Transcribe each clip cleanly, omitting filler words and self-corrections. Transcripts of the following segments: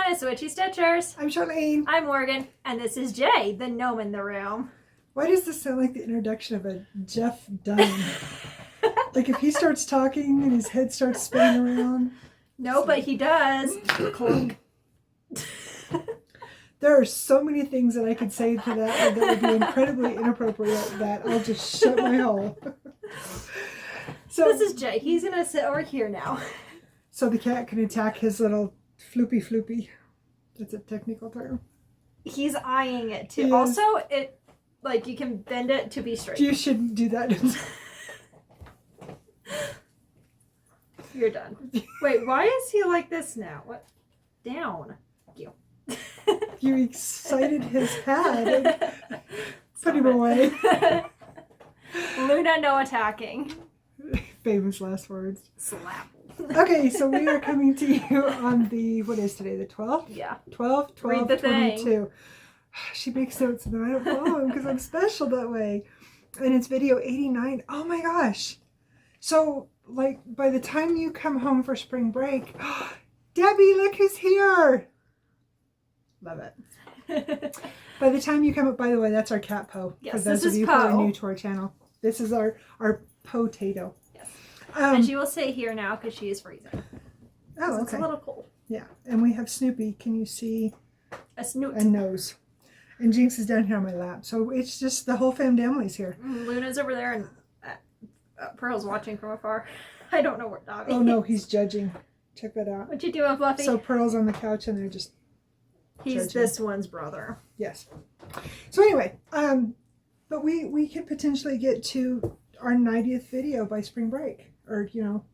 everyone, it's Witchy Stitchers. I'm Charlene. I'm Morgan, and this is Jay, the gnome in the room. Why does this sound like the introduction of a Jeff Dunn? Like if he starts talking and his head starts spinning around. No, but he does. Clunk. There are so many things that I could say to that would be incredibly inappropriate that I'll just shut my hole. So This is Jay. He's going to sit over here now. So the cat can attack his little floopy. That's a technical term. He's eyeing it too. He is. Also, it like you can bend it to be straight. You shouldn't do that. You're done. Wait, why is he like this now? What? Down. Thank you. You excited his head and put him away. Luna, no attacking. Famous last words. Slap. Okay, so we are coming to you on the, what is today, the 12th? Yeah. 12, Read the 22. thing. She makes notes and then I don't follow them because I'm special that way. And it's video 89. Oh my gosh. So, like, by the time you come home for spring break, Debbie, look who's here. Love it. By the time you come up, by the way, that's our cat Poe. Yes, for those this of is you Poe. who are new to our channel. This is our potato. Yes. And she will stay here now because she is freezing. Oh, It's a okay. little cold. Yeah, and we have Snoopy. Can you see? A snoot. A nose. And Jinx is down here on my lap. So it's just the whole family's here. Luna's over there and Pearl's watching from afar. I don't know where Dobby. Oh no, he's judging. Check that out. What you doing, Fluffy? So Pearl's on the couch and they're just He's judging. this one's brother. Yes. So anyway, but we could potentially get to our 90th video by spring break. Or, you know.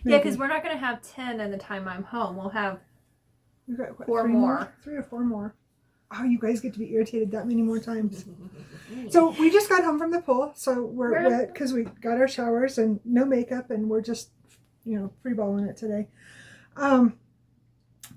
Yeah, because we're not going to have 10 in the time I'm home. We'll have We've got what, 4 3 more. 3 or 4 more. Oh, you guys get to be irritated that many more times. So we just got home from the pool, so we're wet because we got our showers and no makeup, and we're just, you know, free balling it today.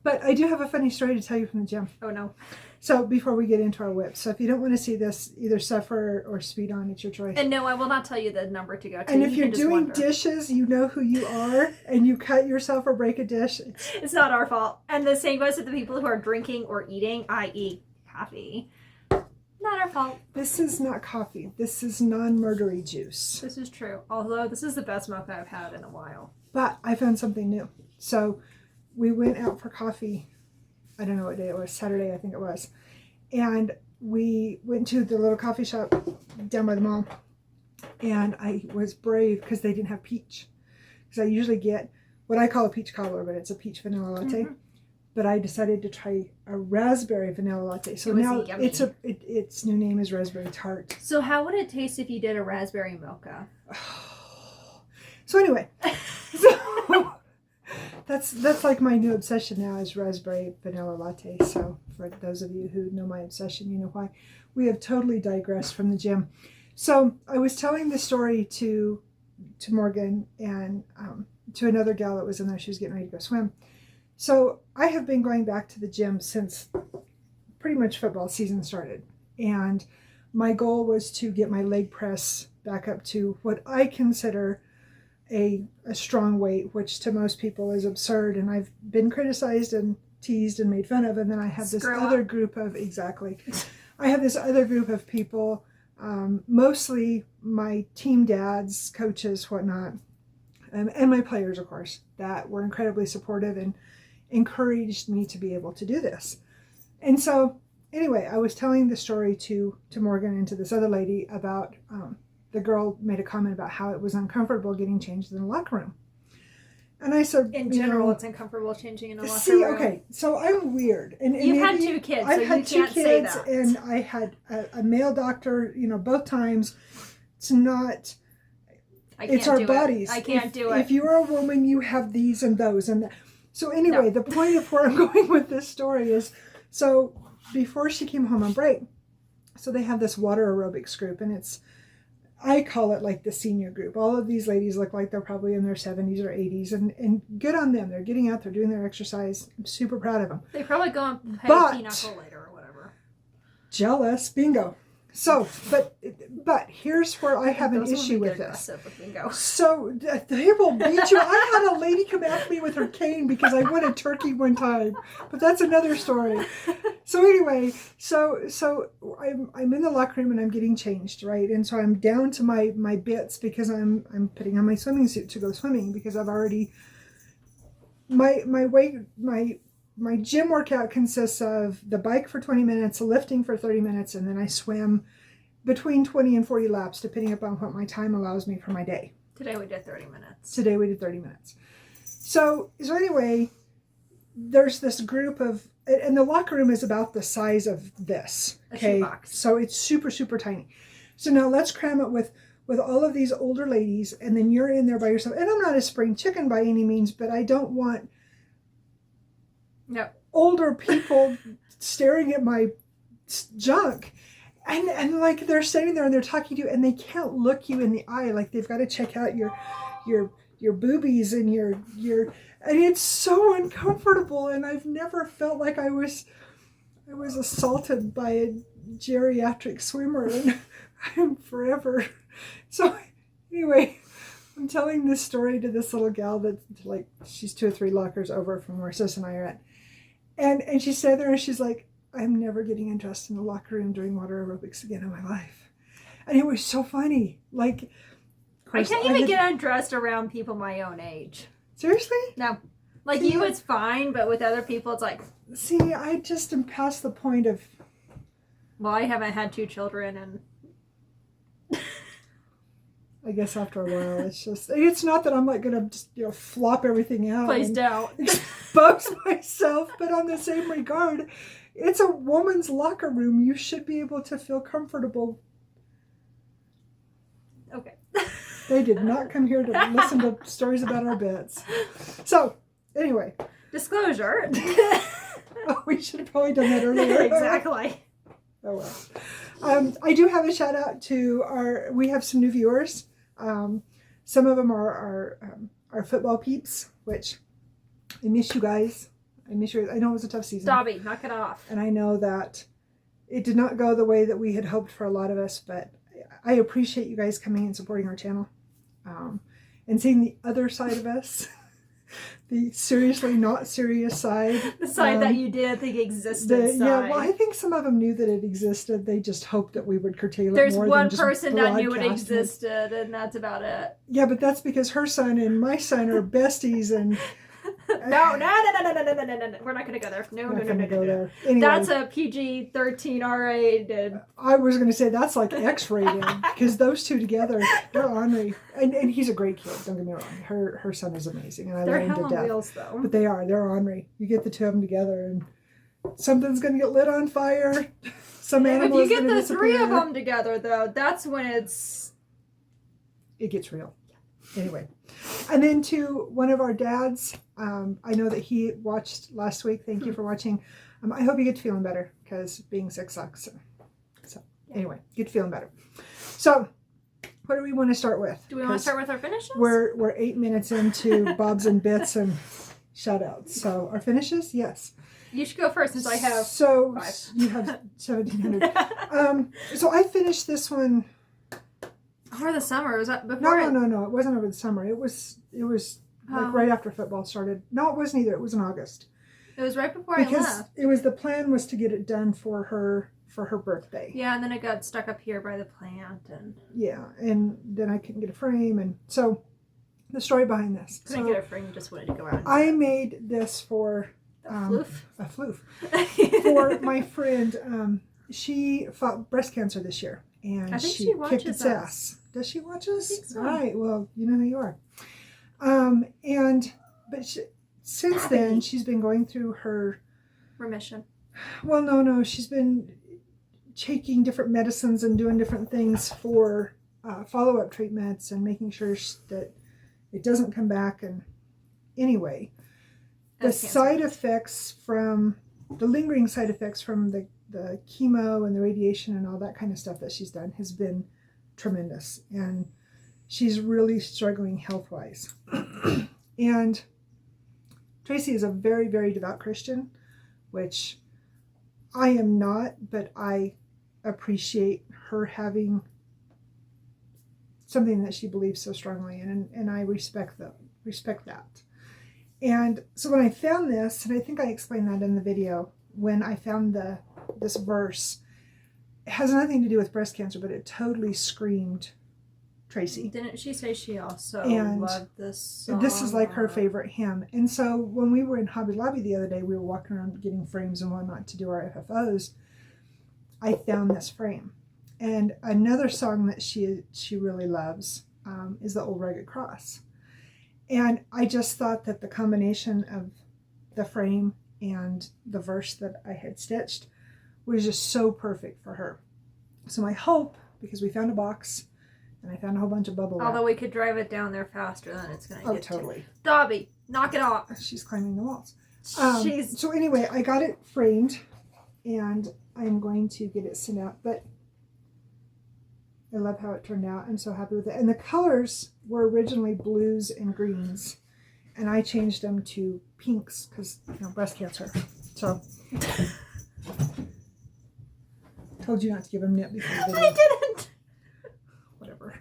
But I do have a funny story to tell you from the gym. Oh no. So before we get into our whips, so if you don't want to see this, either suffer or speed on, it's your choice. And no, I will not tell you the number to go to. And if you're can just doing wonder. dishes, you know who you are, and you cut yourself or break a dish. It's not our fault. And the same goes to the people who are drinking or eating, i.e. coffee. Not our fault. This is not coffee. This is non-murdery juice. This is true. Although this is the best mocha I've had in a while. But I found something new. So we went out for coffee. I don't know what day it was. Saturday, I think it was. And we went to the little coffee shop down by the mall. And I was brave because they didn't have peach. Because I usually get what I call a peach cobbler, but it's a peach vanilla latte. Mm-hmm. But I decided to try a raspberry vanilla latte. So now yummy. its new name is raspberry tart. So how would it taste if you did a raspberry mocha? So anyway, that's like my new obsession now is raspberry vanilla latte. So for those of you who know my obsession, you know why. We have totally digressed from the gym. So I was telling the story to Morgan and to another gal that was in there. She was getting ready to go swim. So I have been going back to the gym since pretty much football season started. And my goal was to get my leg press back up to what I consider a strong weight, which to most people is absurd. And I've been criticized and teased and made fun of. And then I have this other group of, I have this other group of people, mostly my team dads, coaches, whatnot, and my players, of course, that were incredibly supportive and encouraged me to be able to do this. And so anyway, I was telling the story to Morgan and to this other lady about the girl made a comment about how it was uncomfortable getting changed in the locker room. And I said, in general, it's uncomfortable changing in a locker room. See, okay, so I'm weird. And you've had 2 kids, so I've had you 2 can't say kids, that. and I had a male doctor, you know, both times. It's not. It's our bodies. I can't do it. If you're a woman, you have these and those and that. So anyway, the point of where I'm going with this story is, so before she came home on break, so they have this water aerobics group, and I call it like the senior group. All of these ladies look like they're probably in their 70s or 80s, and good on them. They're getting out, they're doing their exercise. I'm super proud of them. They probably go and play pinochle later or whatever. Jealous, bingo. So, but here's where I have an Those issue will be with good this. gossip with bingo. So they will beat you. I had a lady come after me with her cane because I won a turkey one time, but that's another story. So anyway, so I'm in the locker room and I'm getting changed, right? And so I'm down to my bits because I'm putting on my swimming suit to go swimming because I've already my gym workout consists of the bike for 20 minutes, lifting for 30 minutes, and then I swim between 20 and 40 laps, depending upon what my time allows me for my day. Today we did 30 minutes. Today we did 30 minutes. So anyway, there's this group of, and the locker room is about the size of this. Okay, shoebox. So it's super, super tiny. So now let's cram it with all of these older ladies, and then you're in there by yourself. And I'm not a spring chicken by any means, but I don't want older people staring at my junk. And like they're standing there and they're talking to you and they can't look you in the eye. Like they've got to check out your boobies and your and it's so uncomfortable. And I've never felt like I was assaulted by a geriatric swimmer, and I'm forever. So anyway, I'm telling this story to this little gal that's like, she's 2 or 3 lockers over from where Sis and I are at. And she sat there and she's like, I'm never getting undressed in the locker room during water aerobics again in my life. And it was so funny. Like, I can't even get undressed around people my own age. Seriously? No. Like, see, you, it's fine, but with other people, it's like... See, I just am past the point of... Well, I haven't had 2 children, and... I guess after a while, it's not that I'm like going to just, flop everything out. Please don't. Expose myself, but on the same regard, it's a woman's locker room. You should be able to feel comfortable. Okay. They did not come here to listen to stories about our bits. So, anyway. Disclosure. Oh, we should have probably done that earlier. Exactly. Oh, well. I do have a shout out to we have some new viewers. Some of them are our football peeps, which I miss you guys. I miss you. I know it was a tough season. Dobby, knock it off. And I know that it did not go the way that we had hoped for a lot of us, but I appreciate you guys coming and supporting our channel, and seeing the other side of us. The seriously not serious side. The side that you didn't think existed. Yeah, well, I think some of them knew that it existed. They just hoped that we would curtail There's it more one than just person that knew it broadcast existed, and that's about it. Yeah, but that's because her son and my son are besties, and No. We're not going to go there. No. Anyway, that's a PG-13 R-rated. I was going to say that's like X-rated because those two together, they're ornery. And he's a great kid. Don't get me wrong. Her son is amazing, and I love him to death. They're hell on wheels, though. But they're ornery. You get the 2 of them together, and something's going to get lit on fire. Some animal is going to disappear. If you get the 3 of them together, though, that's when it gets real. Anyway, and then to one of our dads, I know that he watched last week. Thank you for watching. I hope you get feeling better because being sick sucks. So anyway, get feeling better. So what do we want to start with? Do we want to start with our finishes? We're 8 minutes into Bobs and Bits and shout outs. So our finishes, yes. You should go first since I have 5. You have 1,700. So I finished this one. Over the summer, was that before? No. It wasn't over the summer. It was like right after football started. No, it wasn't either. It was in August. It was right before I left. Because it was, the plan was to get it done for her birthday. Yeah, and then it got stuck up here by the plant, and yeah, and then I couldn't get a frame, and so the story behind this. Couldn't get a frame. Just wanted to go out. I made this for a floof for my friend. She fought breast cancer this year. And I think she watches kicked its us. ass. Does she watch us? I think so. All right. Well, you know who you are. But since then, she's been going through her remission. Well, no. She's been taking different medicines and doing different things for follow-up treatments and making sure that it doesn't come back. And anyway, the side effects from the lingering side effects from the chemo and the radiation and all that kind of stuff that she's done has been tremendous, and she's really struggling health-wise. And Tracy is a very, very devout Christian, which I am not, but I appreciate her having something that she believes so strongly in, and I respect that. And so when I found this, and I think I explained that in the video, when I found this verse, it has nothing to do with breast cancer, but it totally screamed Tracy. Didn't she say she also And loved this song? this is like her favorite hymn. And so when we were in Hobby Lobby the other day, we were walking around getting frames and whatnot to do our FFOs. I found this frame. And another song that she really loves is the Old Rugged Cross. And I just thought that the combination of the frame and the verse that I had stitched was just so perfect for her. So my hope, because we found a box and I found a whole bunch of bubble wrap. Although we could drive it down there faster than it's going to get totally. to. Dobby, knock it off. She's climbing the walls. She's... So anyway, I got it framed and I'm going to get it sent out. But I love how it turned out. I'm so happy with it. And the colors were originally blues and greens. And I changed them to pinks because, breast cancer. So, told you not to give them nip before the video. I didn't. Whatever.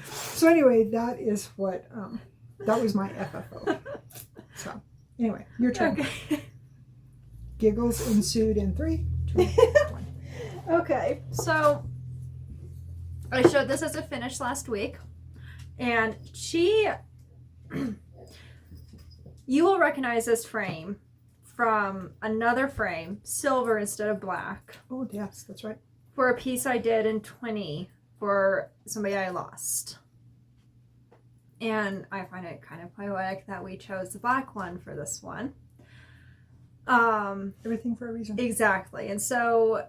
So anyway, that is what, that was my FFO. So, anyway, your turn. Okay. Giggles ensued in 3, 2, 1. Okay, so I showed this as a finish last week, and you will recognize this frame from another frame, silver instead of black. Oh, yes, that's right. For a piece I did in 20 for somebody I lost. And I find it kind of poetic that we chose the black one for this one. Everything for a reason. Exactly. And so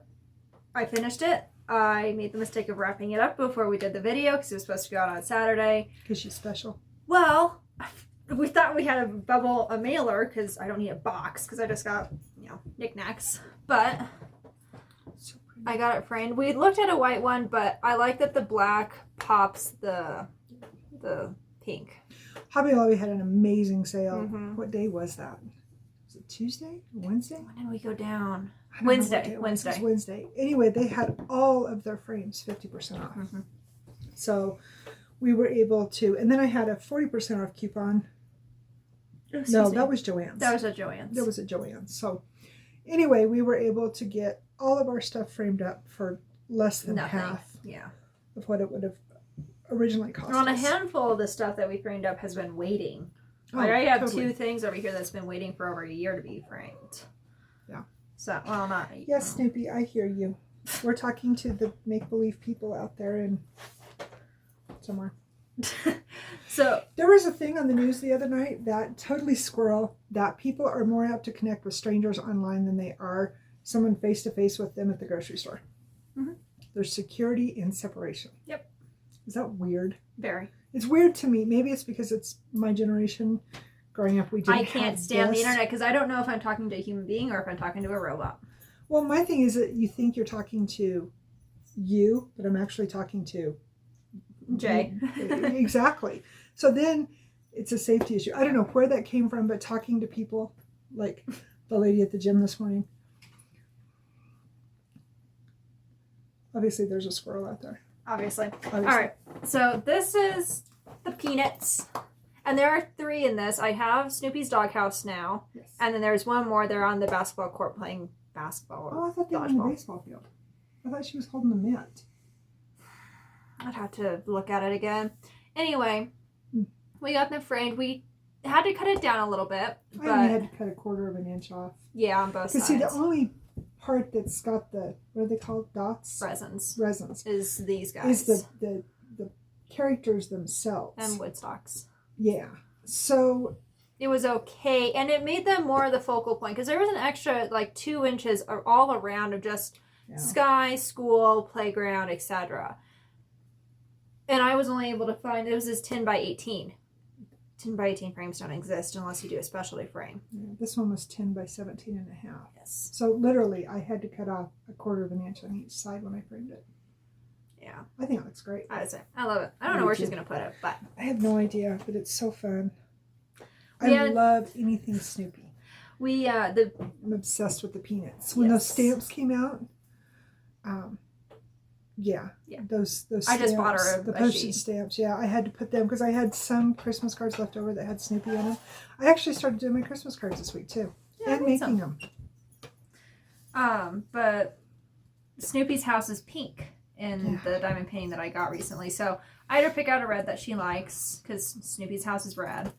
I finished it. I made the mistake of wrapping it up before we did the video because it was supposed to go out on Saturday. Because she's special. Well, we thought we had a mailer because I don't need a box because I just got, knickknacks. But So pretty. I got it framed. We looked at a white one, but I like that the black pops the pink. Hobby Lobby had an amazing sale. Mm-hmm. What day was that? Was it Tuesday? Wednesday? When did we go down? I don't know what day Wednesday. it was. It was Wednesday. Anyway, they had all of their frames 50% off. Mm-hmm. So we were able to, and then I had a 40% off coupon. No, that was Joann's. That was at Joann's. That was at Joann's. So anyway, we were able to get all of our stuff framed up for less than half of what it would have originally cost On a us. handful of the stuff that we framed up has been waiting. Oh, I have totally. 2 things over here that's been waiting for over a year to be framed. Yeah. So, well, not. Yes, Snoopy, I hear you. We're talking to the make-believe people out there in somewhere. So there was a thing on the news the other night that totally squirrel, that people are more apt to connect with strangers online than they are someone face-to-face with them at the grocery store. Mm-hmm. There's security in separation. Yep. Is that weird? Very. It's weird to me. Maybe it's because it's my generation. Growing up, we didn't I can't have stand this. the internet because I don't know if I'm talking to a human being or if I'm talking to a robot. Well, my thing is that you think you're talking to you, but I'm actually talking to Jay. Exactly. So then it's a safety issue. I don't know where that came from, but talking to people, like the lady at the gym this morning. Obviously, there's a squirrel out there. Obviously. All right. So this is the peanuts. And there are 3 in this. I have Snoopy's doghouse now. Yes. And then there's one more. They're on the basketball court playing basketball. Oh, I thought they were in the baseball field. I thought she was holding the mitt. I'd have to look at it again. Anyway, we got them framed. We had to cut it down a little bit. But I only had to cut a 1/4 inch off. Yeah, on both sides. Because see, the only part that's got the, what are they called? Dots? Resins. Is these guys. Is the characters themselves. And woodstocks. Yeah. So it was okay. And it made them more of the focal point. Because there was an extra, 2 inches all around of just sky, school, playground, etc. And I was only able to find, it was this 10 by 18. 10 by 18 frames don't exist unless you do a specialty frame. Yeah, this one was 10 by 17 and a half. Yes. So literally, I had to cut off a 1/4 inch on each side when I framed it. Yeah. I think it looks great. I love it. I don't know where she's going to put it, but. I have no idea, but it's so fun. I love anything Snoopy. I'm obsessed with the peanuts. When those stamps came out, Yeah. Yeah. Those I stamps, just bought her the a postage sheet. stamps. Yeah, I had to put them because I had some Christmas cards left over that had Snoopy in them. I actually started doing my Christmas cards this week too, Yeah, and making them. But Snoopy's house is pink in the diamond painting that I got recently, so I had to pick out a red that she likes because Snoopy's house is red.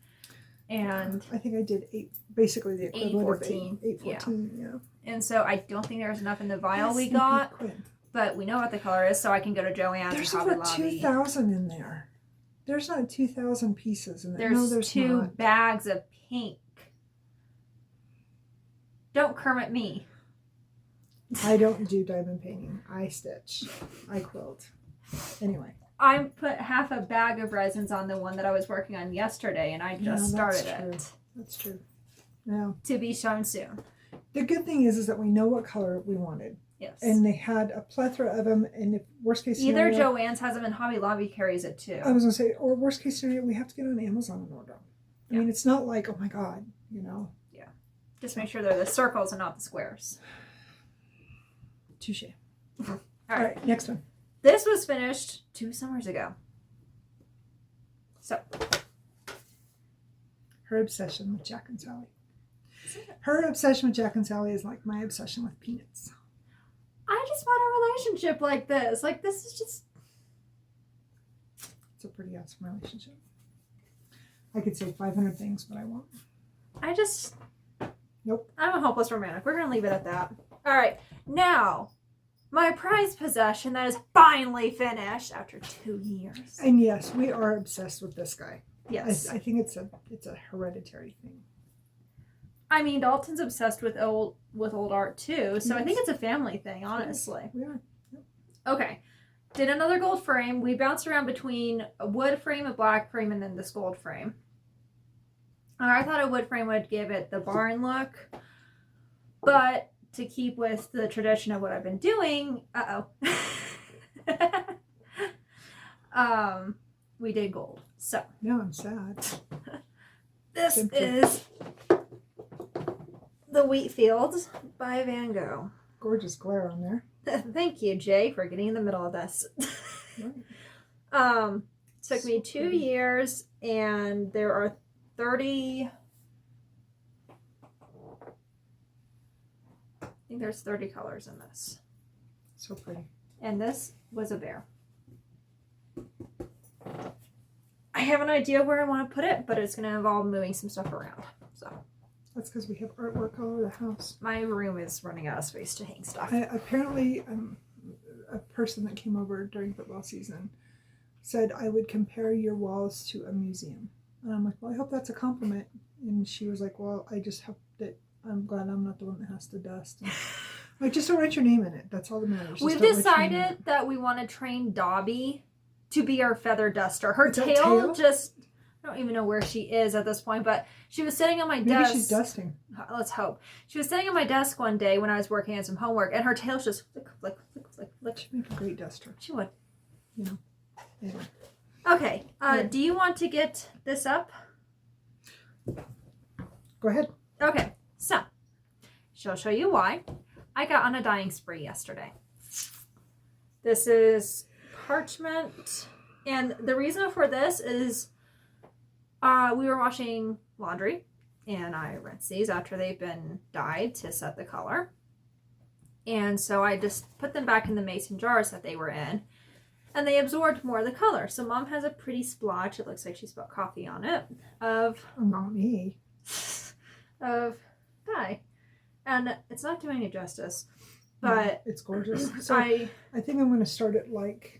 And I think I did basically the equivalent 814. of 814. Yeah. And so I don't think there's enough in the vial we Snoopy got, Quinn. but we know what the color is, so I can go to Joann's There's and Hobby over Lobby. 2,000 in there. There's not 2,000 pieces in there. There's, there's 2 not. bags of pink. Don't Kermit me. I don't do diamond painting. I stitch. I quilt. Anyway. I put half a bag of resins on the one that I was working on yesterday, and I just started it. That's true. Yeah. To be shown soon. The good thing is that we know what color we wanted. Yes. And they had a plethora of them. And if worst case scenario, either Joann's has them and Hobby Lobby carries it too. I was going to say, or worst case scenario, we have to get on Amazon and order them. I mean, it's not like, oh my God, you know. Yeah. Just make sure they're the circles and not the squares. Touche. All right, next one. This was finished 2 summers ago. So. Her obsession with Jack and Sally. Her obsession with Jack and Sally is like my obsession with peanuts. I just want a relationship like this. Like, this is just... It's a pretty awesome relationship. I could say 500 things, but I won't. I just... Nope. I'm a hopeless romantic. We're going to leave it at that. All right. Now, my prized possession that is finally finished after 2 years. And yes, we are obsessed with this guy. Yes. I think it's a hereditary thing. I mean, Dalton's obsessed with old art too, so yes. I think it's a family thing, honestly. We are. Yep. Okay. Did another gold frame. We bounced around between a wood frame, a black frame, and then this gold frame. I thought a wood frame would give it the barn look, but to keep with the tradition of what I've been doing, we did gold. So no, I'm sad. This is the Wheat Fields by Van Gogh. Gorgeous glare on there. Thank you, Jay, for getting in the middle of this. Right. Took me 2 years, and there are 30. I think there's 30 colors in this. So pretty. And this was a bear. I have an idea where I want to put it, but it's going to involve moving some stuff around. So that's because we have artwork all over the house. My room is running out of space to hang stuff. Apparently, a person that came over during football season said I would compare your walls to a museum. And I'm like, well, I hope that's a compliment. And she was like, well, I just hope that I'm glad I'm not the one that has to dust. And like, just don't write your name in it. That's all that matters. We've decided that we want to train Dobby to be our feather duster. Her tail just, I don't even know where she is at this point, but she was sitting on my desk. Maybe she's dusting. Let's hope. She was sitting on my desk one day when I was working on some homework, and her tail's just flick, flick, flick, flick, flick. She'd make a great duster. She would. You know. Anyway. Okay. Do you want to get this up? Go ahead. Okay. So, she'll show you why. I got on a dyeing spree yesterday. This is parchment, and the reason for this is we were washing laundry, and I rinse these after they've been dyed to set the color, and so I just put them back in the mason jars that they were in, and they absorbed more of the color. So Mom has a pretty splotch, it looks like she spilled coffee on it, of not me, of dye, and it's not doing it justice, but it's gorgeous. So I think I'm going to start it like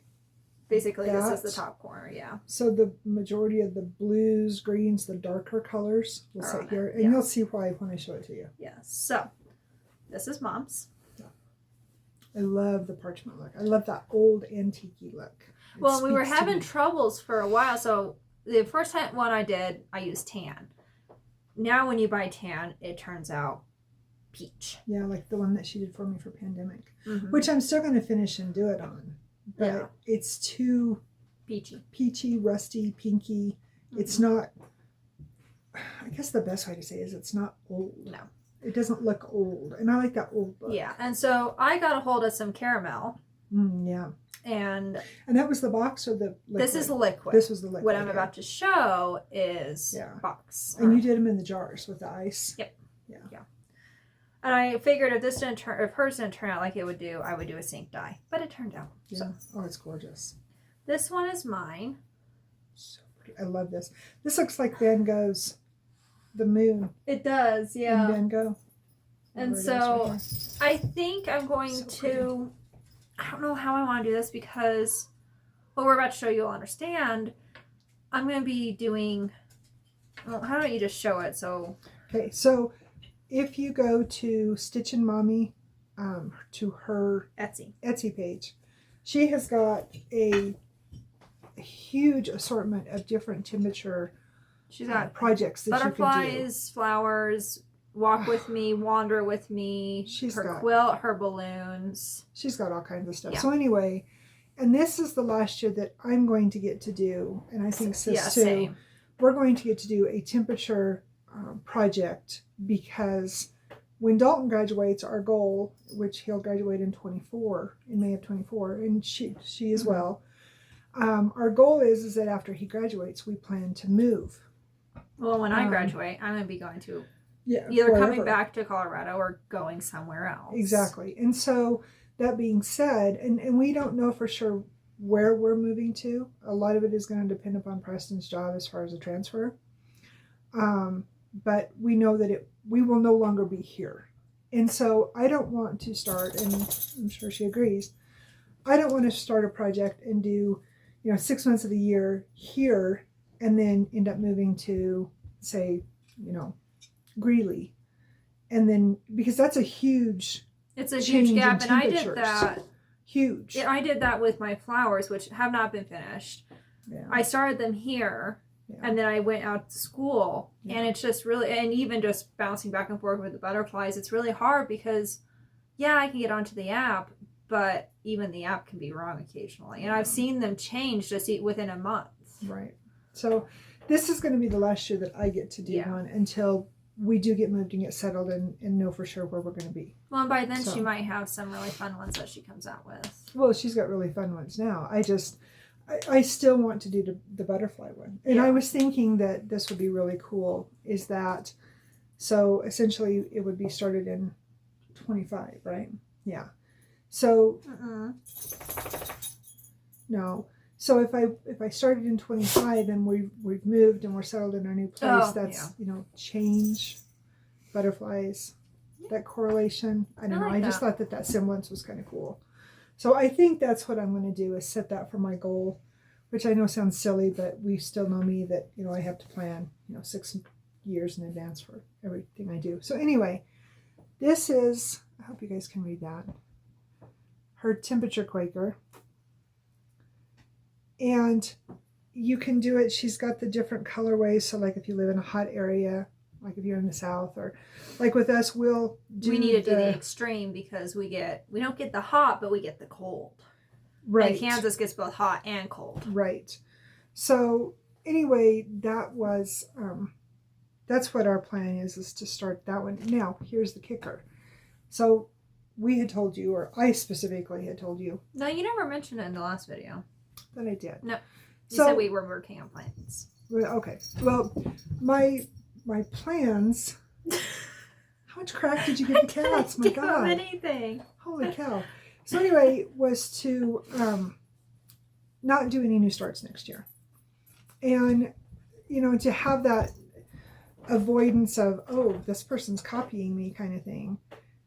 basically that. This is the top corner, yeah. So the majority of the blues, greens, the darker colors will sit here. And you'll see why when I show it to you. Yeah. So this is Mom's. Yeah. I love the parchment look. I love that old antique look. Well, we were having troubles for a while. So the first one I did, I used tan. Now when you buy tan, it turns out peach. Yeah, like the one that she did for me for pandemic. Mm-hmm. Which I'm still going to finish and do it on. But it's too peachy, rusty, pinky. Mm-hmm. It's not, I guess the best way to say it is it's not old. No. It doesn't look old. And I like that old look. Yeah. And so I got a hold of some caramel Yeah. And that was the box or the liquid? This is liquid. This was the liquid. What I'm about to show is box. And you did them in the jars with the ice. Yep. Yeah. And I figured if hers didn't turn out like it would do, I would do a sink dye. But it turned out. Yeah. So. Oh, it's gorgeous. This one is mine. So pretty. I love this. This looks like Van Gogh's The Moon. It does, yeah. In Van Gogh. And so I think I'm going to, I don't know how I want to do this because what we're about to show you'll understand. I'm going to be doing, well, how don't you just show it? So. Okay, so if you go to Stitch and Mommy, to her Etsy page, she has got a huge assortment of different temperature she's got projects that butterflies, you can do. Flowers, walk with me, wander with me, her quilt, her balloons. She's got all kinds of stuff. Yeah. So anyway, and this is the last year that I'm going to get to do, and I think Sis too, same. We're going to get to do a temperature project because when Dalton graduates, our goal, which he'll graduate in May of 24, and she as well, our goal is that after he graduates, we plan to move. Well, when I graduate, I'm going to be going to either wherever. coming back to Colorado or going somewhere else. Exactly. And so that being said, and we don't know for sure where we're moving to. A lot of it is going to depend upon Preston's job as far as the transfer. But we know that we will no longer be here. And so I don't want to start, and I'm sure she agrees, I don't want to start a project and do 6 months of the year here and then end up moving to, say, Greeley. And then, because that's a huge gap, and I did that. Huge. Yeah, I did that with my flowers, which have not been finished. Yeah. I started them here, and then I went out to school, and it's just really, and even just bouncing back and forth with the butterflies, it's really hard because, I can get onto the app, but even the app can be wrong occasionally. And I've seen them change just within a month. Right. So this is going to be the last year that I get to do one until we do get moved and get settled and know for sure where we're going to be. Well, and by then she might have some really fun ones that she comes out with. Well, she's got really fun ones now. I still want to do the butterfly one. And I was thinking that this would be really cool, is that, so essentially it would be started in 25, right? Yeah. So, no. So if I started in 25 and we've moved and we're settled in our new place, that's, change, butterflies, that correlation. I don't know. I just thought that semblance was kind of cool. So I think that's what I'm going to do, is set that for my goal, which I know sounds silly, but we still know me that, I have to plan, 6 years in advance for everything I do. So anyway, this is, I hope you guys can read that, her temperature Quaker. And you can do it, she's got the different colorways. So like if you live in a hot area, like if you're in the South, or like with us, we need to do the extreme because we don't get the hot, but we get the cold. Right. And Kansas gets both hot and cold. Right. So anyway, that was, that's what our plan is to start that one. Now, here's the kicker. So we had told you, or I specifically had told you. No, you never mentioned it in the last video. That I did. No. You said we were working on plans. Okay. Well, my plans. How much crack did you give the cats? My God. Anything. Holy cow. So anyway, was to not do any new starts next year. And, to have that avoidance of, oh, this person's copying me kind of thing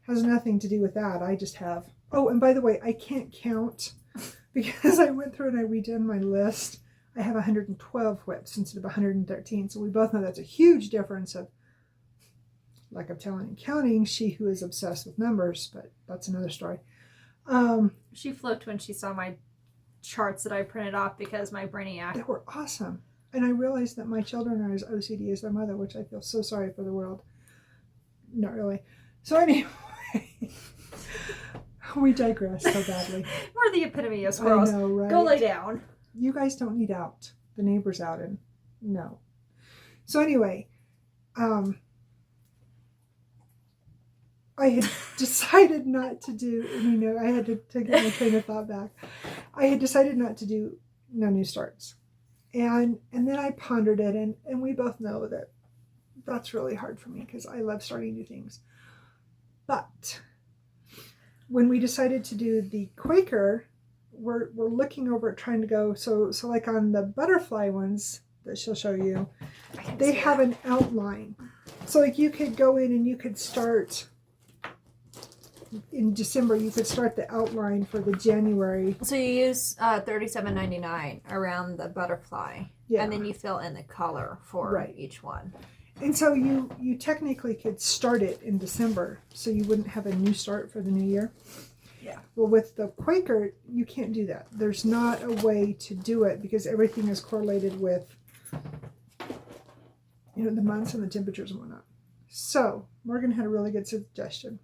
has nothing to do with that. I just have, oh, and by the way, I can't count because I went through and I redone my list. I have 112 whips instead of 113. So we both know that's a huge difference of lack of talent in counting. She who is obsessed with numbers, but that's another story. She flipped when she saw my charts that I printed off because my brainiac. They were awesome. And I realized that my children are as OCD as their mother, which I feel so sorry for the world. Not really. So anyway, we digress so badly. We're the epitome of squirrels. I know, right? Go lay down. You guys don't need out. The neighbor's out, and no. So anyway, I had decided not to do, and I had to get my train of thought back. I had decided not to do no new starts. And then I pondered it, and we both know that that's really hard for me because I love starting new things. But when we decided to do the Quaker, we're looking over at trying to go, so like on the butterfly ones that she'll show you, they have an outline. So like you could go in and you could start in December, you could start the outline for the January. So you use $37.99 around the butterfly, and then you fill in the color for each one. And so you technically could start it in December, so you wouldn't have a new start for the new year. Yeah. Well, with the Quaker, you can't do that. There's not a way to do it because everything is correlated with, the months and the temperatures and whatnot. So Morgan had a really good suggestion.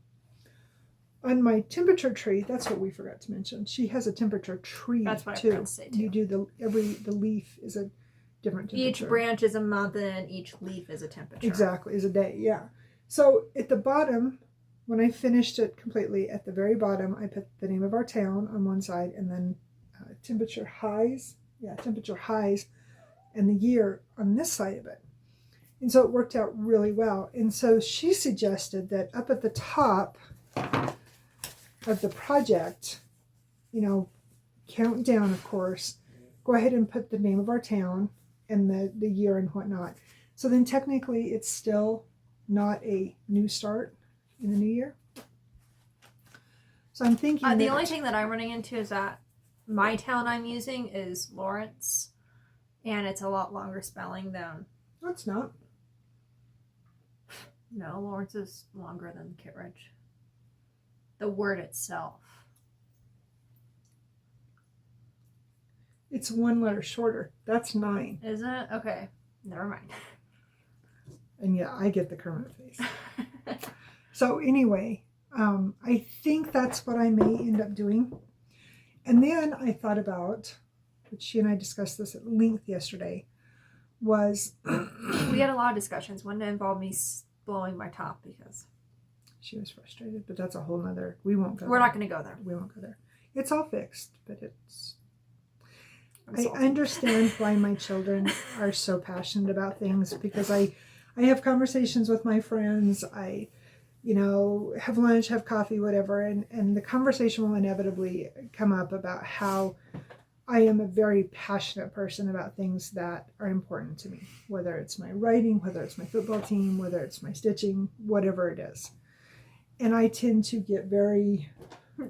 On my temperature tree, that's what we forgot to mention. She has a temperature tree that's what too. I forgot to say too. You do the leaf is a different temperature. Each branch is a month and each leaf is a temperature. Exactly, is a day, yeah. So at the bottom, when I finished it completely, at the very bottom, I put the name of our town on one side and then temperature highs, and the year on this side of it. And so it worked out really well. And so she suggested that up at the top of the project, count down, of course, go ahead and put the name of our town and the year and whatnot. So then technically it's still not a new start in the new year. So I'm thinking the only thing that I'm running into is that my town I'm using is Lawrence, and it's a lot longer spelling than... No, it's not. No, Lawrence is longer than Kittredge. The word itself. It's one letter shorter. That's 9. Is it? Okay. Never mind. And yeah, I get the Kermit face. So anyway, I think that's what I may end up doing. And then I thought about, which she and I discussed this at length yesterday, was... we had a lot of discussions. One involved me blowing my top because... she was frustrated, but that's a whole nother... We won't go there. We're not going to go there. We won't go there. It's all fixed, but it's... I understand why my children are so passionate about things because I have conversations with my friends. I, have lunch, have coffee, whatever. And the conversation will inevitably come up about how I am a very passionate person about things that are important to me, whether it's my writing, whether it's my football team, whether it's my stitching, whatever it is. And I tend to get very...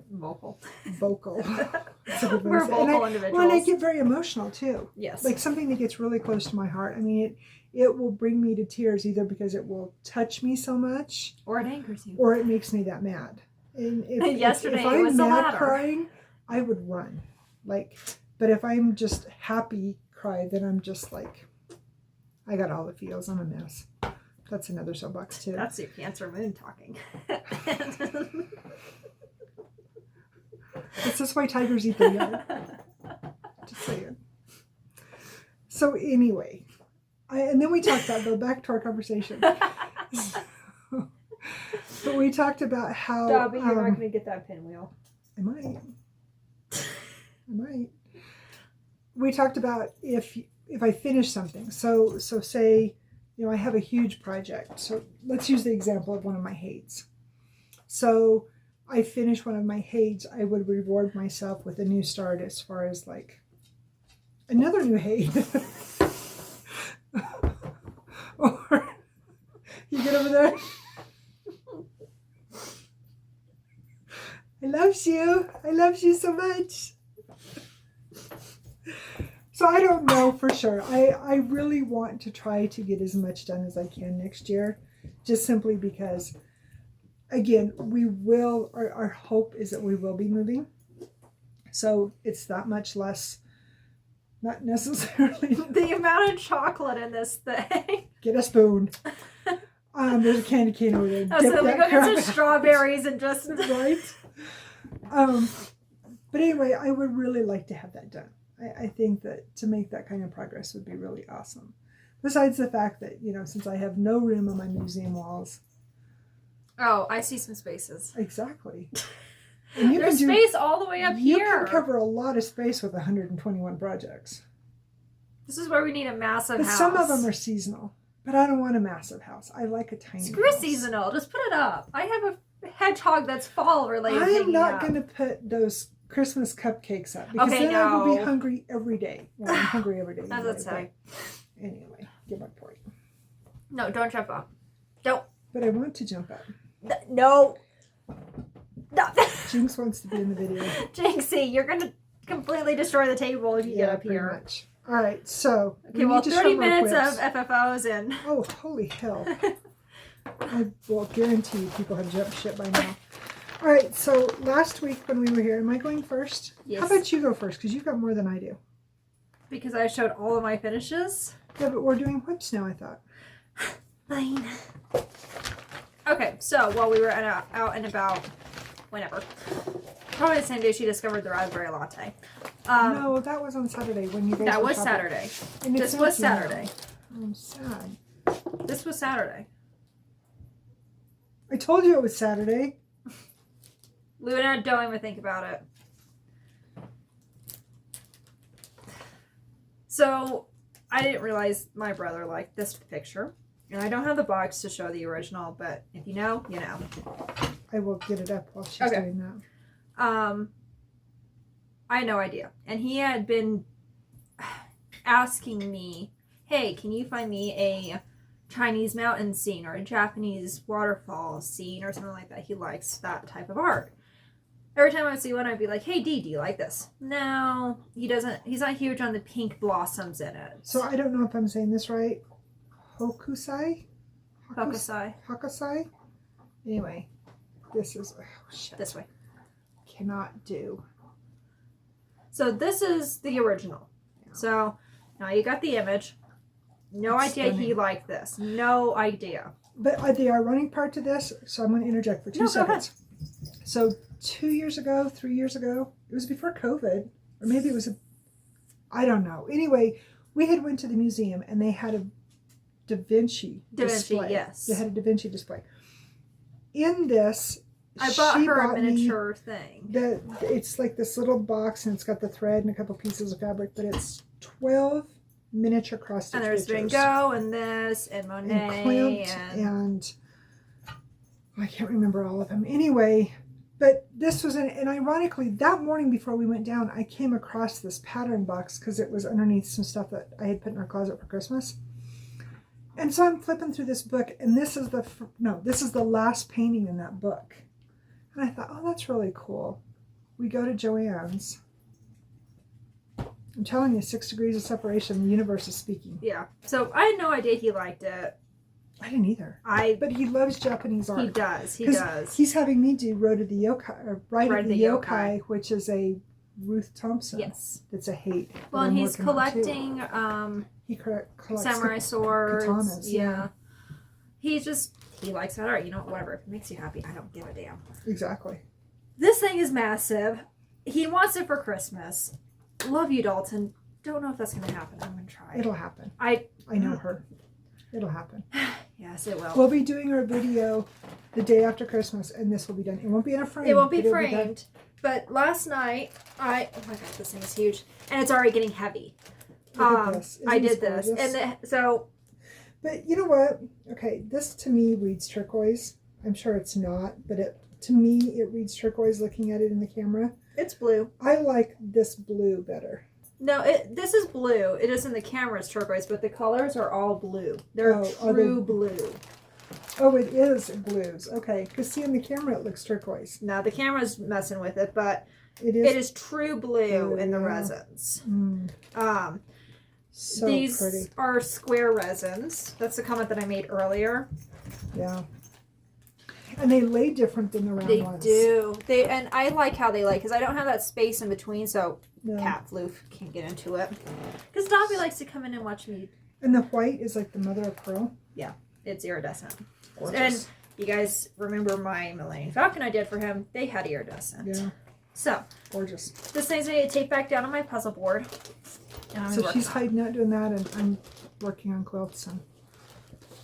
vocal. We're vocal individuals. Well, and I get very emotional too. Yes. Like something that gets really close to my heart. I mean, it will bring me to tears either because it will touch me so much, or it angers you, or it makes me that mad. And yesterday if it was I'm the mad latter. crying, I would run. But if I'm just happy cry, then I'm just like, I got all the feels. I'm a mess. That's another soapbox too. That's your Cancer moon talking. This is why tigers eat their young. Just saying. So anyway, and then we talked about, go back to our conversation. But we talked about how... Dobby, you're not going to get that pinwheel. I might. We talked about if I finish something. So say, I have a huge project. So let's use the example of one of my hates. So I finish one of my hates, I would reward myself with a new start as far as like another new hate. Or you get over there. I love you so much. So I don't know for sure. I really want to try to get as much done as I can next year, just simply because, again, we will, our hope is that we will be moving. So it's that much less, not necessarily. The amount of chocolate in this thing. Get a spoon. There's a candy cane over there. Oh, so we go get some strawberries and just... Right. But anyway, I would really like to have that done. I think that to make that kind of progress would be really awesome. Besides the fact that, since I have no room on my museum walls. Oh, I see some spaces. Exactly. And There's space all the way up you here. You can cover a lot of space with 121 projects. This is where we need a massive house. Some of them are seasonal, but I don't want a massive house. I like a tiny Screw house. seasonal. Just put it up. I have a hedgehog that's fall related. I am not going to put those Christmas cupcakes up because then I will be hungry every day. Well, I'm hungry every day. As it say. Anyway, get my point. No, don't jump up. Don't. But I want to jump up. No. No. Jinx wants to be in the video. Jinxie, you're going to completely destroy the table if you get up here. Much. All right, so. Okay, well, 30 minutes of FFOs and. Oh, holy hell. I will guarantee you people have jumped ship by now. All right, so last week when we were here, am I going first? Yes. How about you go first? Because you've got more than I do. Because I showed all of my finishes? Yeah, but we're doing whips now, I thought. Fine. Okay, so while we were out and about, whenever, probably the same day she discovered the raspberry latte. No, that was on Saturday when you guys That were was shopping. Saturday. And This was Saturday. I'm sad. This was Saturday. I told you it was Saturday. Luna, don't even think about it. So, I didn't realize my brother liked this picture. And I don't have the box to show the original, but if you know, you know. I will get it up while she's doing that. I had no idea. And he had been asking me, hey, can you find me a Chinese mountain scene or a Japanese waterfall scene or something like that? He likes that type of art. Every time I would see one, I'd be like, hey, Dee, do you like this? No, he doesn't. He's not huge on the pink blossoms in it. So I don't know if I'm saying this right. Hokusai? Hokusai. Anyway, this is... Oh, shit. This way. Cannot do. So this is the original. Yeah. So now you got the image. No idea he liked this. No idea. But the ironic part to this, so I'm going to interject for 2 seconds. So 2 years ago, 3 years ago, it was before COVID, or maybe it was I don't know. Anyway, we had went to the museum and they had a Da Vinci display. Yes. They had a Da Vinci display. In this, I bought her a miniature thing. It's like this little box and it's got the thread and a couple pieces of fabric, but it's 12 miniature cross stitch and there's pictures. Van Gogh and this and Monet and Klimt and I can't remember all of them. Anyway, but this was and ironically that morning before we went down, I came across this pattern box because it was underneath some stuff that I had put in our closet for Christmas. And so I'm flipping through this book, and this is the last painting in that book. And I thought, oh, that's really cool. We go to Joann's. I'm telling you, 6 degrees of separation. The universe is speaking. Yeah. So I had no idea he liked it. I didn't either. But he loves Japanese art. He does. He does. He's having me do Road of the Yokai, or Ride of the Yokai, which is a Ruth Thompson. Yes. That's a hate. Well, and he's collecting he collects samurai swords. Katanas, yeah. He likes that art. You know, whatever. If it makes you happy, I don't give a damn. Exactly. This thing is massive. He wants it for Christmas. Love you, Dalton. Don't know if that's going to happen. I'm going to try. It'll happen. I know her. It'll happen. Yes, it will. We'll be doing our video the day after Christmas, and this will be done. It won't be in a frame. It won't be framed. But last night, oh my god, this thing is huge, and it's already getting heavy. I did this, and But you know what? Okay, this to me reads turquoise. I'm sure it's not, but to me it reads turquoise. Looking at it in the camera, it's blue. I like this blue better. No, this is blue. It is in the camera, it's turquoise, but the colors are all blue. They're true blue. Oh, it is blues. Okay, because see in the camera it looks turquoise. No, the camera's messing with it, but it is true blue in the resins. So these pretty. are square resins. That's the comment that I made earlier. Yeah. And they lay different than the round ones. They do. And I like how they lay because I don't have that space in between, so cat floof can't get into it. Because Dobby likes to come in and watch me. And the white is like the mother of pearl. Yeah, it's iridescent. Gorgeous. And you guys remember my Millennium Falcon I did for him? They had iridescent. Yeah. So gorgeous. This thing's ready to take back down on my puzzle board. So she's hiding out doing that, and I'm working on quilts and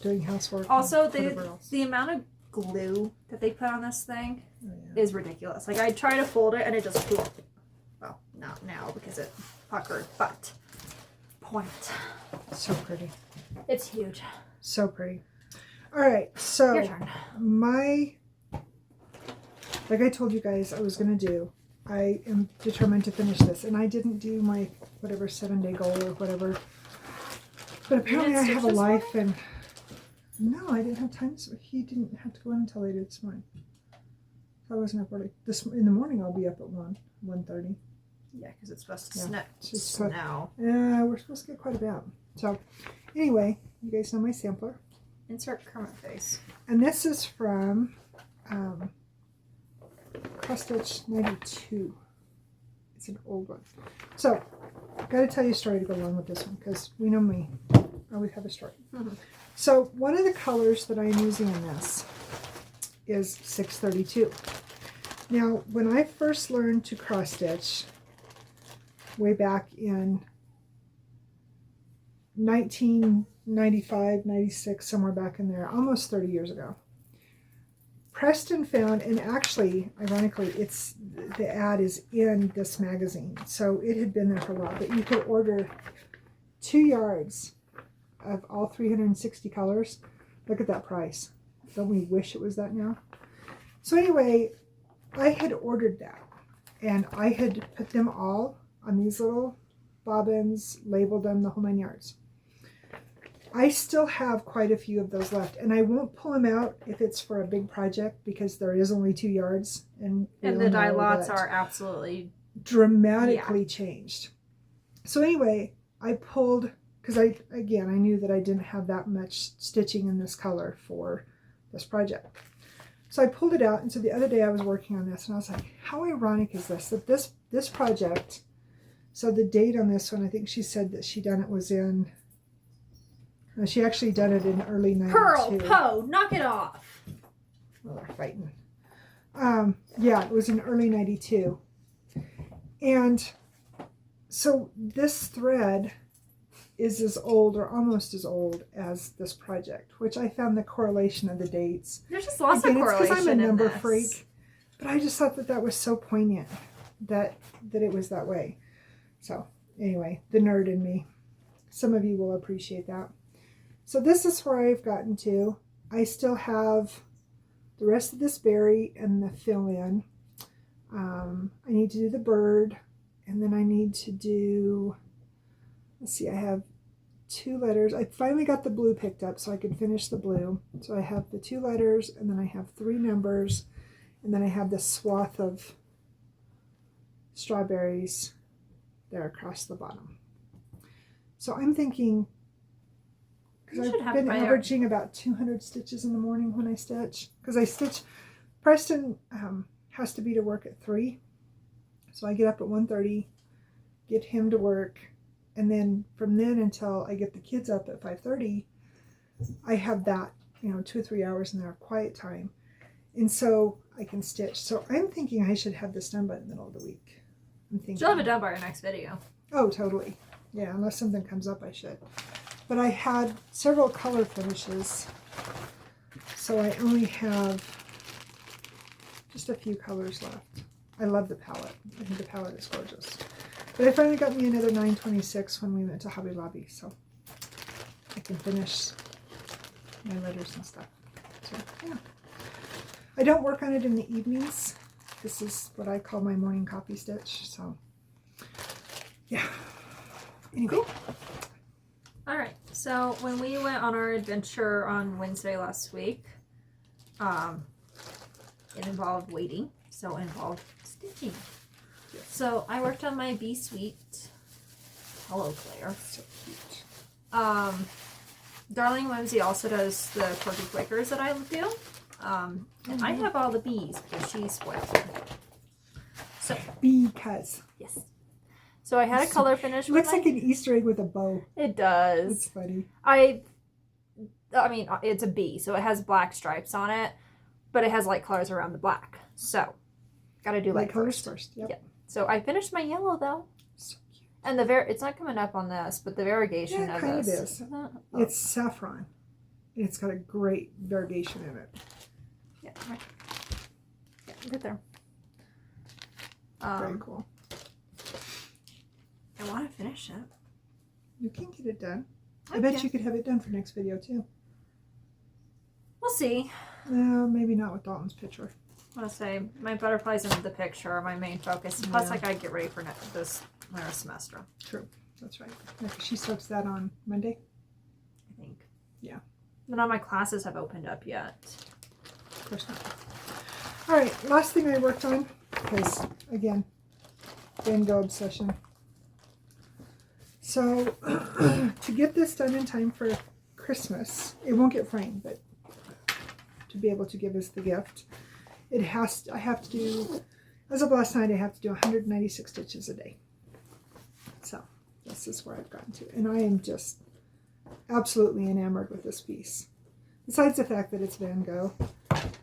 doing housework. Also, the amount of glue that they put on this thing yeah. is ridiculous. Like I try to fold it and it just, well, not now because it puckered, but point. So pretty. It's huge. So pretty. All right, so Your turn. Like I told you guys I was going to do, I am determined to finish this. And I didn't do my, whatever, 7-day goal or whatever. But apparently I have a life and... No, I didn't have time. So he didn't have to go in until later this morning. I wasn't up early. In the morning I'll be up at 1:30. Yeah, because it's supposed to snow. Yeah, we're supposed to get quite a bit. So anyway, you guys know my sampler. Insert Kermit face. And this is from... Cross Stitch 92. It's an old one. So, I've got to tell you a story to go along with this one because we know me. I always have a story. Mm-hmm. So, one of the colors that I'm using in this is 632. Now, when I first learned to cross stitch, way back in 1995, 96, somewhere back in there, almost 30 years ago, Preston found, and actually, ironically, the ad is in this magazine, so it had been there for a while, but you could order 2 yards of all 360 colors. Look at that price. Don't we wish it was that now? So anyway, I had ordered that, and I had put them all on these little bobbins, labeled them the whole 9 yards. I still have quite a few of those left, and I won't pull them out if it's for a big project because there is only 2 yards, and the dye lots are absolutely dramatically changed. So anyway, I pulled, because I knew that I didn't have that much stitching in this color for this project. So I pulled it out, and so the other day I was working on this, and I was like, how ironic is this, that this project, so the date on this one, I think she said that she done it was in, she actually done it in early 92. Pearl, Poe, knock it off. Well, they're fighting. Yeah, it was in early 92. And so this thread is as old or almost as old as this project, which I found the correlation of the dates. There's just lots of correlation. It's because I'm a number freak, but I just thought that was so poignant that it was that way. So anyway, the nerd in me. Some of you will appreciate that. So this is where I've gotten to. I still have the rest of this berry and the fill-in. I need to do the bird, and then I need to do, let's see, I have 2 letters. I finally got the blue picked up so I can finish the blue. So I have the 2 letters, and then I have 3 numbers, and then I have this swath of strawberries there across the bottom. So I'm thinking, because I've been averaging about 200 stitches in the morning when I stitch. Because I stitch, Preston has to be to work at 3. So I get up at 1:30, get him to work, and then from then until I get the kids up at 5:30, I have that, 2 or 3 hours in there of quiet time. And so I can stitch. So I'm thinking I should have this done by the middle of the week. I'm thinking. You'll have it done by our next video. Oh, totally. Yeah, unless something comes up, I should. But I had several color finishes, so I only have just a few colors left. I love the palette. I think the palette is gorgeous. But I finally got me another 926 when we went to Hobby Lobby, so I can finish my letters and stuff. So, yeah. I don't work on it in the evenings. This is what I call my morning copy stitch, so yeah. Anyway. Cool. All right, so when we went on our adventure on Wednesday last week, it involved waiting, so it involved stitching. Yes. So I worked on my Be Sweet. Hello, Claire. So cute. Darling Whimsy also does the Quirky Quakers that I do. And I have all the bees because she spoiled them. So because. Yes. So I had a color finish. It looks like an Easter egg with a bow. It does. It's funny. I mean, it's a bee, so it has black stripes on it, but it has light colors around the black. So, gotta do light colors first. Yep. Yeah. So I finished my yellow though. So cute. And it's not coming up on this, but the variegation of kind this. of is. It's saffron. It's got a great variegation in it. right. Yeah, right there. Very cool. I want to finish it. You can get it done. I bet you could have it done for next video too. We'll see. No, maybe not with Dalton's picture. I'll say my butterflies in the picture are my main focus. Plus, I gotta get ready for this winter semester. True, that's right. Yeah, 'cause she starts that on Monday. I think. Yeah. None of my classes have opened up yet. Of course not. All right, last thing I worked on, because again, Van Gogh obsession. So to get this done in time for Christmas, it won't get framed, but to be able to give us the gift, I have to do, as of last night, I have to do 196 stitches a day. So this is where I've gotten to, and I am just absolutely enamored with this piece. Besides the fact that it's Van Gogh,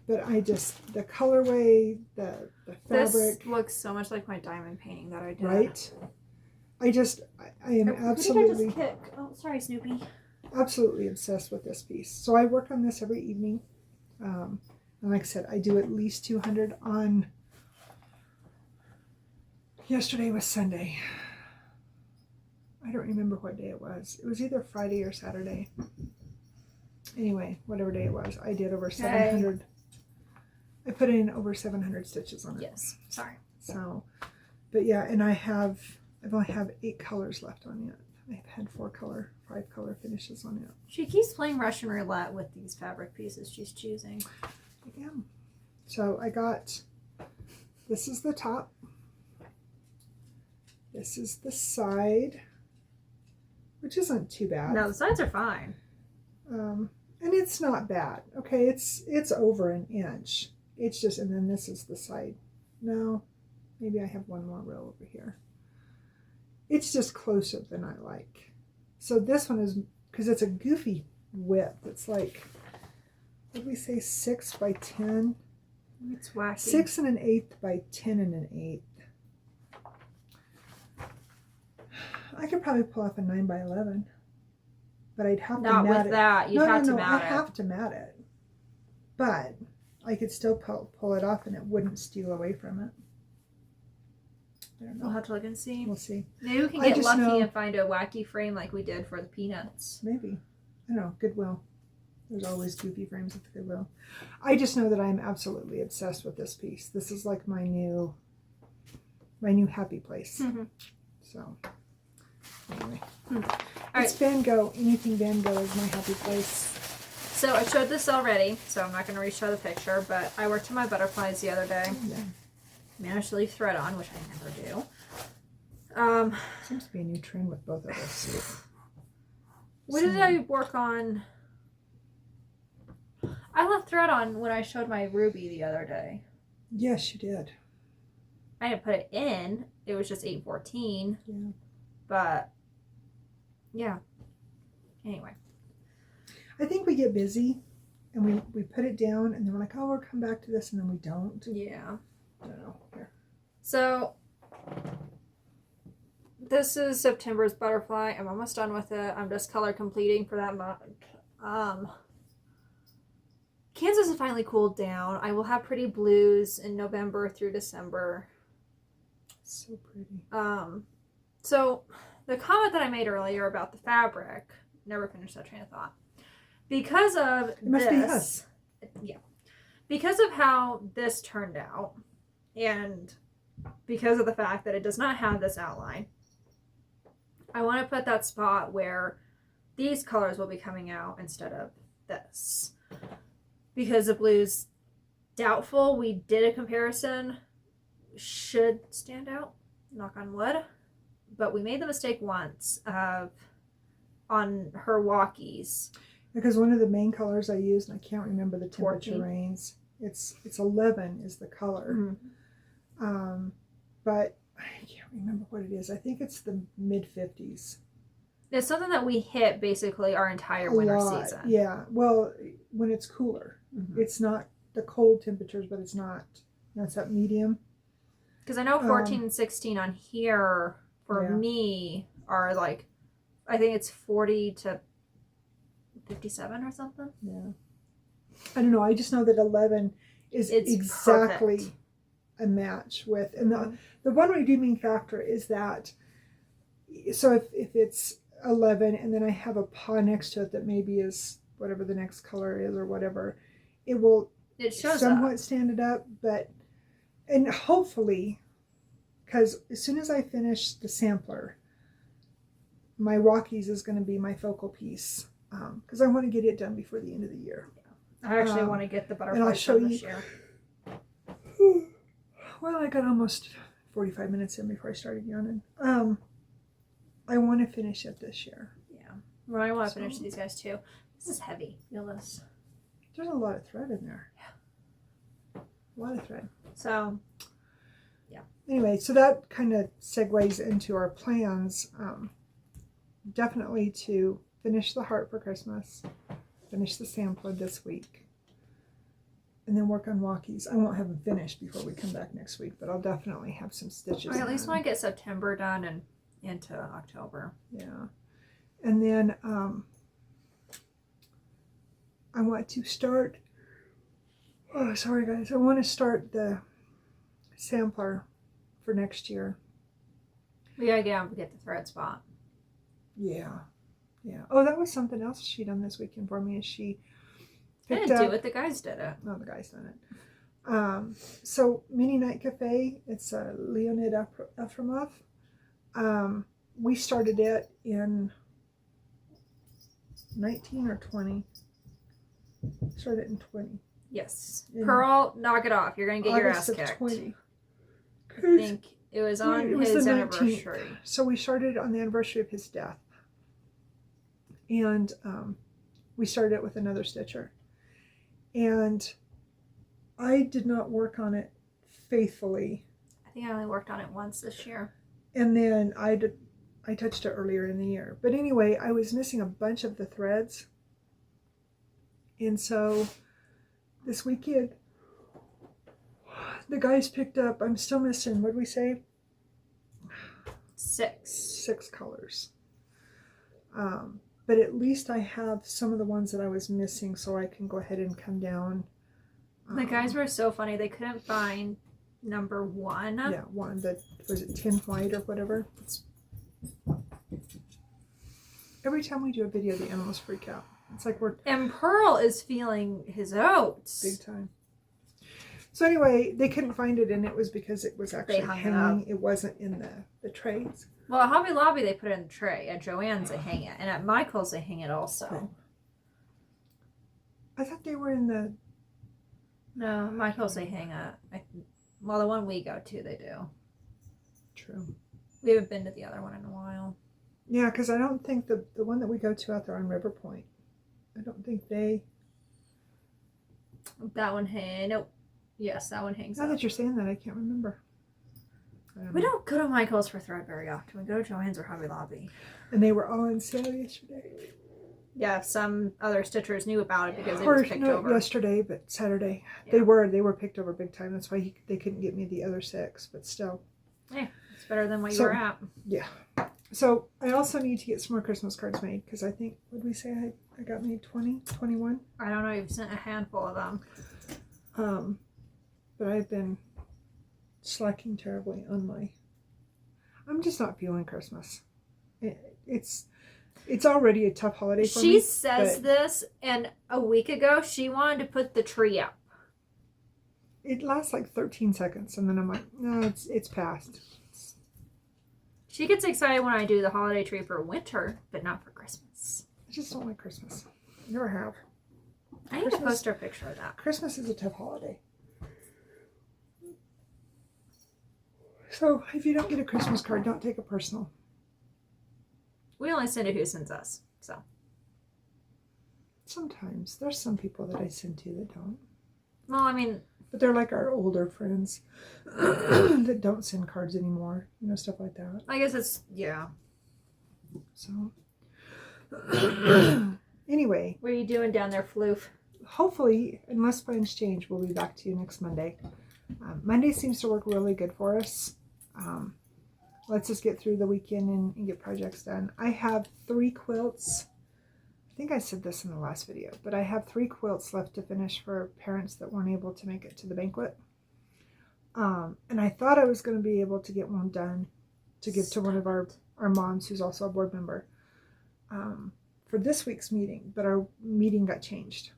but the colorway, the fabric. This looks so much like my diamond painting that I did. Right? I am absolutely. Who did I just kick? Oh, sorry, Snoopy. Absolutely obsessed with this piece. So I work on this every evening. And like I said, I do at least 200 on. Yesterday was Sunday. I don't remember what day it was. It was either Friday or Saturday. Anyway, whatever day it was, I did over 700. I put in over 700 stitches on it. Yes, sorry. So, but yeah, and I only have 8 colors left on it. I've had 5 color finishes on it. She keeps playing Russian roulette with these fabric pieces she's choosing. I am. So I got, this is the top. This is the side, which isn't too bad. No, the sides are fine. And it's not bad. Okay, it's over an inch. It's just, and then this is the side. No, maybe I have one more row over here. It's just closer than I like. So this one is, because it's a goofy width. It's like, what did we say, 6 by 10? It's wacky. 6 1/8 by 10 1/8. I could probably pull off a 9 by 11, but I'd have to mat it. Not with that. You'd have to mat it. I have to mat it, but I could still pull it off, and it wouldn't steal away from it. I don't know. We'll have to look and see. We'll see. Maybe we can get lucky and find a wacky frame like we did for the peanuts. Maybe. I don't know. Goodwill. There's always goofy frames at the Goodwill. I just know that I'm absolutely obsessed with this piece. This is like my new happy place. Mm-hmm. So, anyway. Right. It's Van Gogh. Anything Van Gogh is my happy place. So I showed this already, so I'm not going to re-show the picture, but I worked on my butterflies the other day. Yeah. Managed to leave thread on, which I never do. Seems to be a new trend with both of us. What did I work on? I left thread on when I showed my ruby the other day. Yes, you did. I didn't put it in. It was just 8/14. Yeah. But, yeah. Anyway. I think we get busy and we put it down and then we're like, oh, we'll come back to this, and then we don't. Yeah. I don't know. Here. So, this is September's butterfly. I'm almost done with it. I'm just color completing for that month. Kansas has finally cooled down. I will have pretty blues in November through December. So pretty. So the comment that I made earlier about the fabric, never finished that train of thought. Because of It must be us. Yeah. Because of how this turned out, and because of the fact that it does not have this outline, I want to put that spot where these colors will be coming out instead of this. Because the blues, doubtful, we did a comparison, should stand out, knock on wood, but we made the mistake once on her walkies. Because one of the main colors I used, and I can't remember the temperature 14. range, it's 11 is the color. Mm-hmm. But I can't remember what it is. I think it's the mid-50s. It's something that we hit basically our entire winter season. Yeah. Well, when it's cooler. Mm-hmm. It's not the cold temperatures, but it's not, it's that medium. Because I know 14 and 16 on here for me are like, I think it's 40 to 57 or something. Yeah. I don't know. I just know that 11 is It's exactly perfect. a match with. And the one redeeming factor is that, so if it's 11 and then I have a paw next to it that maybe is whatever the next color is or whatever, it will shows somewhat up. stand it up. But, and hopefully, because as soon as I finish the sampler, my Rockies is going to be my focal piece, because I want to get it done before the end of the year. I actually want to get the butterflies and I'll show done you this year. Well, I got almost 45 minutes in before I started yawning. I want to finish it this year. Yeah. Well, I want to finish these guys too. This is heavy. Feel this. There's a lot of thread in there. Yeah. A lot of thread. So, yeah. Anyway, so that kind of segues into our plans. Definitely to finish the heart for Christmas, finish the sampler this week, and then work on walkies. I won't have them finished before we come back next week, but I'll definitely have some stitches. I at least want to get September done and into October. Yeah. And then I want to start, oh, sorry guys, I want to start the sampler for next year. We gotta get the thread spot. Yeah. Yeah. Oh, that was something else she done this weekend for me, is she I picked didn't up, do it, the guys did it. no, the guy's done it. So Mini Night Cafe, it's a Leonid Efremov. We started it in 19 or 20. Started in 20. Yes. In Pearl, knock it off. You're going to get your ass August of kicked. 20. I think it was on It was his the 19th. anniversary. So we started on the anniversary of his death. And we started it with another stitcher. And I did not work on it faithfully. I think I only worked on it once this year. And then I touched it earlier in the year. But anyway, I was missing a bunch of the threads. And so this weekend, the guys picked up, I'm still missing, what did we say? 6 colors. But at least I have some of the ones that I was missing, so I can go ahead and come down. The guys were so funny. They couldn't find number 1. Yeah, one that was it tin white or whatever. Every time we do a video, the animals freak out. It's like we're... And Pearl is feeling his oats. Big time. So anyway, they couldn't find it, and it was because it was actually hanging. It wasn't in the trays. Well, at Hobby Lobby, they put it in the tray. At Joann's, they hang it. And at Michael's, they hang it also. Okay. I thought they were in the... No, Michael's, they hang it. Well, the one we go to, they do. True. We haven't been to the other one in a while. Yeah, because I don't think the one that we go to out there on River Point, I don't think they... That one hangs... Nope. Yes, that one hangs Now up. that you're saying that, I can't remember. We don't go to Michael's for thread very often. We go to Joann's or Hobby Lobby. And they were all on sale yesterday. Yeah, some other stitchers knew about it because it was picked over. Yesterday, but Saturday. Yeah. They were picked over big time. That's why they couldn't get me the other 6, but still. Hey, it's better than what you were at. Yeah. So I also need to get some more Christmas cards made, because I think, what did we say I got made? 20, 21? I don't know. You've sent a handful of them. But I've been slacking terribly on my... I'm just not feeling Christmas. It's already a tough holiday for me. She says this, and a week ago, she wanted to put the tree up. It lasts like 13 seconds, and then I'm like, no, it's past. She gets excited when I do the holiday tree for winter, but not for Christmas. I just don't like Christmas. Never have. I need to post her a picture of that. Christmas is a tough holiday. So if you don't get a Christmas card, don't take it personal. We only send it who sends us, so. Sometimes. There's some people that I send to that don't. Well, I mean... But they're like our older friends that don't send cards anymore. You know, stuff like that. I guess it's, yeah. So, anyway. What are you doing down there, Floof? Hopefully, unless plans change, we'll be back to you next Monday. Monday seems to work really good for us. Let's just get through the weekend and get projects done. I have 3 quilts I think I said this in the last video, but I have 3 quilts left to finish for parents that weren't able to make it to the banquet. And I thought I was going to be able to get one done to give to one of our moms who's also a board member for this week's meeting, but our meeting got changed.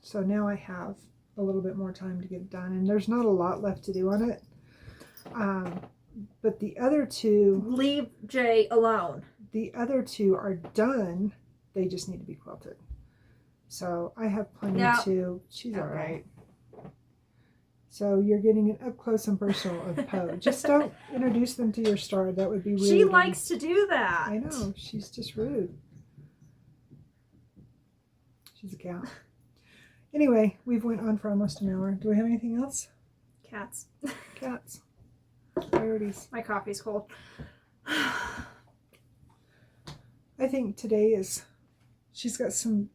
So now I have a little bit more time to get it done, and there's not a lot left to do on it. But the other 2... Leave Jay alone. The other 2 are done. They just need to be quilted. So I have plenty to... She's all right. So you're getting an up close and personal of Poe. Just don't introduce them to your star. That would be rude. She likes to do that. I know. She's just rude. She's a cat. Anyway, we've went on for almost an hour. Do we have anything else? Cats. Cats. Priorities. My coffee's cold. I think today is... She's got some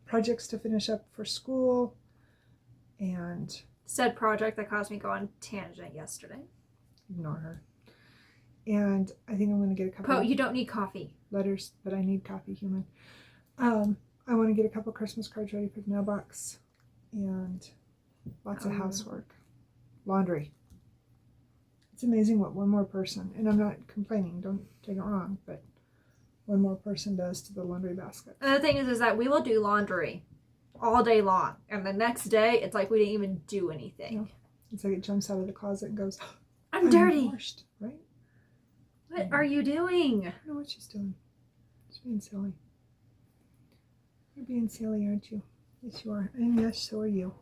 projects to finish up for school. And... Said project that caused me to go on tangent yesterday. Ignore her. And I think I'm going to get a couple... Poe, you don't need coffee. Letters, but I need coffee, human. I want to get a couple Christmas cards ready for the mailbox. And lots of housework. Laundry. It's amazing what one more person, and I'm not complaining, don't take it wrong, but one more person does to the laundry basket. And the thing is that we will do laundry all day long. And the next day, it's like we didn't even do anything. Yeah. It's like it jumps out of the closet and goes, I'm dirty. Washed, right? What are you doing? I don't know what she's doing. She's being silly. You're being silly, aren't you? Yes, you are. And yes, so are you.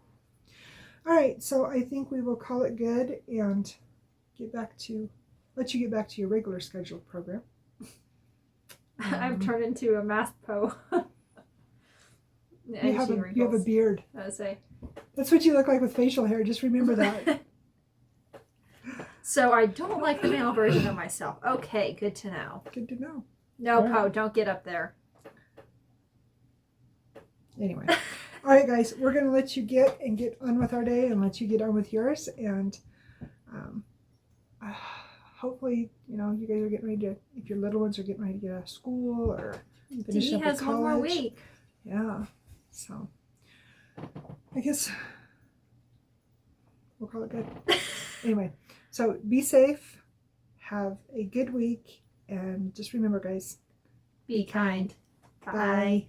All right, so I think we will call it good and let you get back to your regular scheduled program. I've turned into a math Poe. You have a beard. I would say. That's what you look like with facial hair. Just remember that. So I don't like the male version of myself. Okay, good to know. Good to know. No, Poe, don't get up there. Anyway. All right, guys. We're going to let you get on with our day and let you get on with yours. And hopefully, you guys are getting ready to, if your little ones are getting ready to get out of school or finish up with college. One more week. Yeah. So, I guess we'll call it good. Anyway, so be safe, have a good week, and just remember, guys, be kind. Bye.